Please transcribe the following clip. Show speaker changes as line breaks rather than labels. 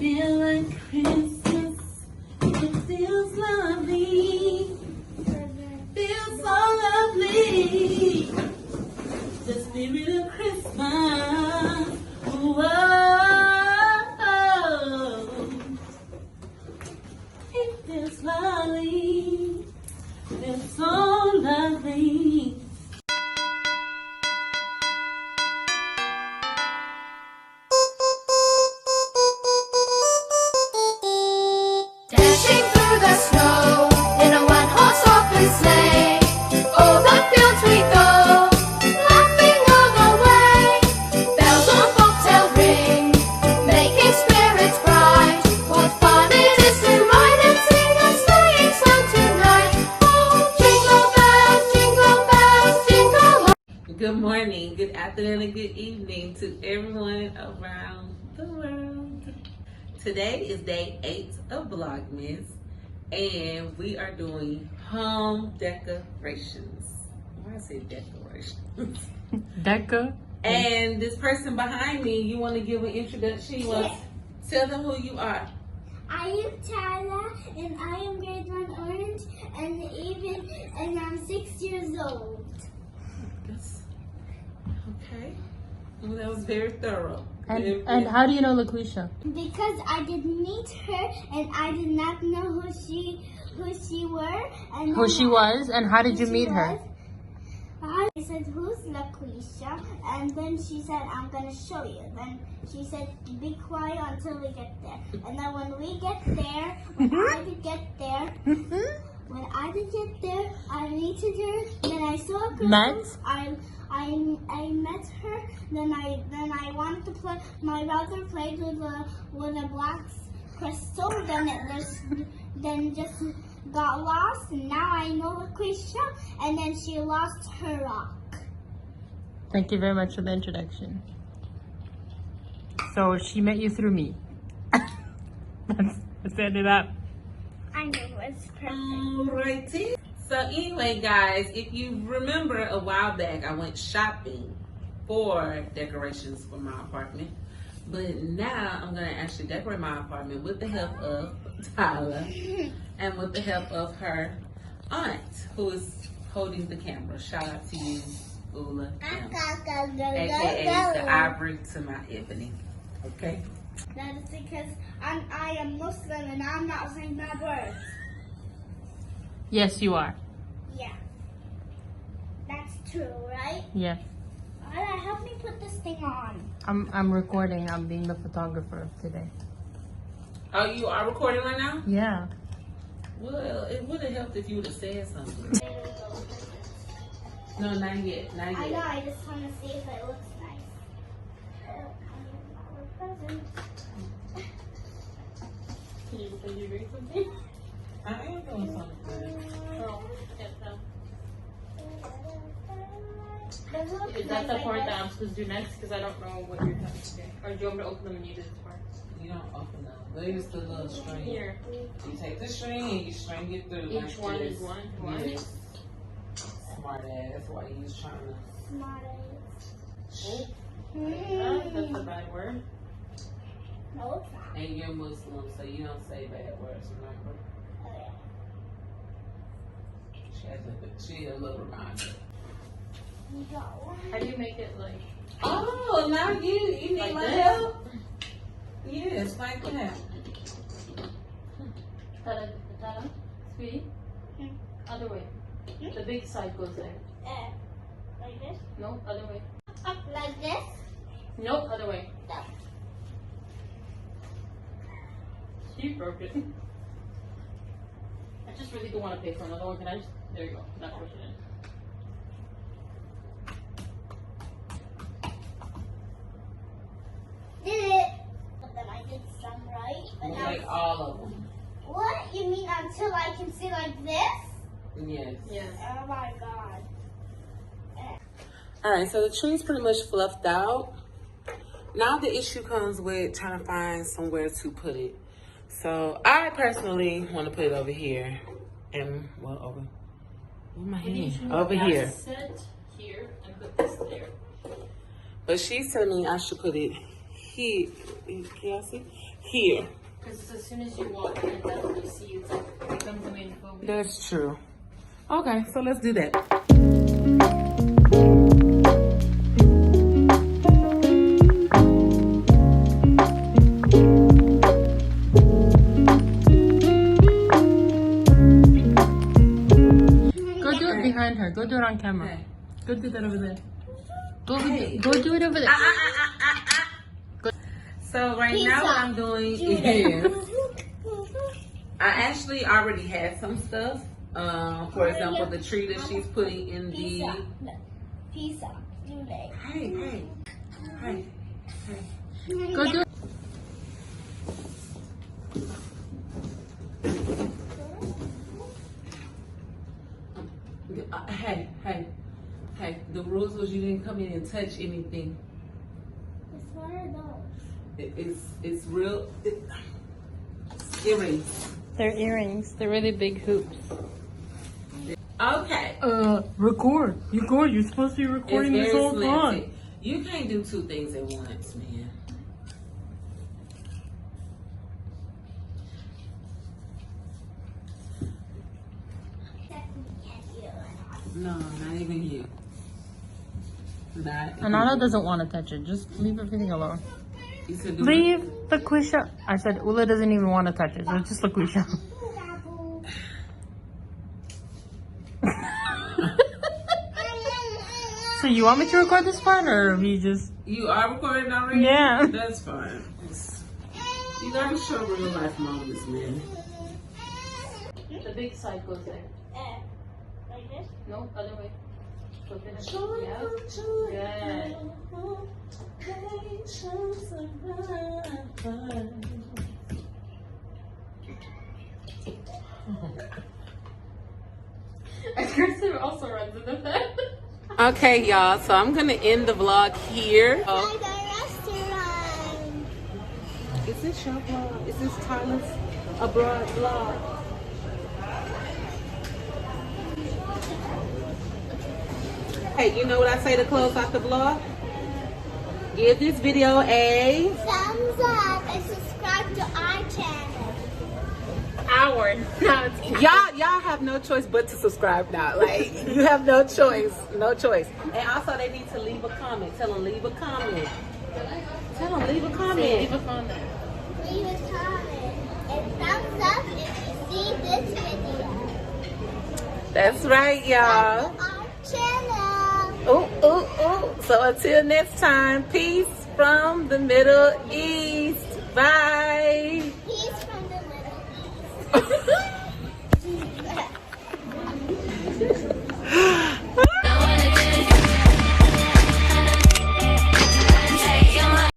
feel like Christmas. It feels lovely. Feels so lovely. The spirit of Christmas. Whoa. It feels lovely. Feels so lovely.
Dashing through the snow in a one-horse open sleigh. O'er the fields we go, laughing all the way. Bells on bobtail ring, making spirits bright. What fun it is to ride and sing a sleighing song tonight. Oh, jingle bells, jingle all.
Good morning, good afternoon, and good evening to everyone around the world. Today is day 8 of Vlogmas, and we are doing home decorations. Why I say decorations?
Deca.
And this person behind me, you want to give an introduction? You want to tell them who you are?
I am Tyler, and I am grade 1 orange, and I'm 6 years old.
Yes. Okay. Well, that was very thorough.
And how do you know LaQuisha?
Because I did meet her, and I did not know who she were. And
Who she was, and how did you meet her?
I said, "Who's LaQuisha?" And then she said, "I'm gonna show you." Then she said, "Be quiet until we get there." And then when we get there, I did get there, I meted her. Then I saw a girl.
Met?
I met her. Then I wanted to play. My brother played with a black crystal. Then just got lost. And now I know LaQuisha. And then she lost her rock.
Thank you very much for the introduction. So she met you through me. Let's end it up.
I know it's perfect.
Alrighty. So anyway, guys, if you remember a while back, I went shopping for decorations for my apartment. But now I'm going to actually decorate my apartment with the help of Tyler and with the help of her aunt, who is holding the camera. Shout out to you, Ula, aka the ivory to my ebony. Okay?
That is because I am Muslim and I'm not saying bad words.
Yes, you are.
Yeah. That's true, right?
Yes.
Alright, help me put this thing on.
I'm recording. I'm being the photographer of today.
Oh, you are recording right now?
Yeah.
Well, it would have helped if you would have said something. No, not yet. Not
I know,
yet.
I just want to see if it looks nice.
Can you read something?
I am doing something.
Oh, can't tell.
Does it look
Is that the
nice
part
like
that I'm supposed to do next? Because I don't know what you're trying to do. Or do you want me to open them and you do this part?
You don't open them. There's the little string.
Here.
You take the string and you string it through.
Each one is one?
Yes. Smart ass. That's why you was trying to.
smart
Oh, that's a bad word.
No, it's not.
And you're Muslim, so you don't say bad words, remember?
Oh, yeah.
She had a little reminder.
Go.
How do you make it like?
Oh, now you need
Like
my
this?
help? Yes, like that.
Ta-da, sweetie?
Hmm.
Other way. The big side goes there.
Like this?
No, other way.
Like this?
No, other way.
No.
She broke it. I just really don't want to pay for another one. Can I just? There you go. Not push it in.
Did it? But then I did some right. But now
Like all of them.
what? You mean until I can see like this?
Yes.
Yes.
Oh my god.
Alright, so the tree's pretty much fluffed out. Now the issue comes with trying to find somewhere to put it. So I personally want to put it over here. And, well, over my hand. Over here.
Sit here and put this there.
But she's telling me I should put it here. Can y'all see? Here.
Because as soon as you walk in and that's what you see, it's like it becomes the main focus.
That's true. Okay, so let's do that.
Go do it behind her. Go do it on camera.
Okay.
Go do that over there. Go,
Hey.
go do it over there.
So right now what I'm doing is I actually already had some stuff. For example, the tree that she's putting in the.
Pizza. Julie.
Hey.
Go do it.
Hey. The rules was you didn't come in and touch anything.
What are those?
It's real. Earrings.
They're earrings. They're really big hoops.
Okay.
Record. You're supposed to be recording
It's
this
very
whole
slanted.
time.
You can't do two things at once, man. No, not even you. Not
Anana
even.
doesn't want to touch it. Just leave everything alone.
You said do
Leave LaQuisha. I said Ula doesn't even want to touch it. So it's just LaQuisha. So you want me to record this part or we just?
You are recording already?
Yeah.
That's fine. You gotta show real life moments, man.
The big side goes there.
Like this?
No, other way. Flip it. Yeah. Good. Kristen also runs into that.
Okay, y'all. So I'm gonna end the vlog here.
By the restaurant.
Is this your vlog? Is this Tyler's abroad vlog? Hey, you know what I say to close out the vlog? Give this video a
Thumbs up and subscribe to our channel.
y'all have no choice but to subscribe now. Like you have no choice. And also they need to leave a comment. Tell them leave a comment. Leave a comment.
Leave a comment.
Leave a comment and thumbs up if you see this video.
That's right, y'all.
Subscribe to our channel.
Ooh. So until next time, peace from the Middle East. Bye.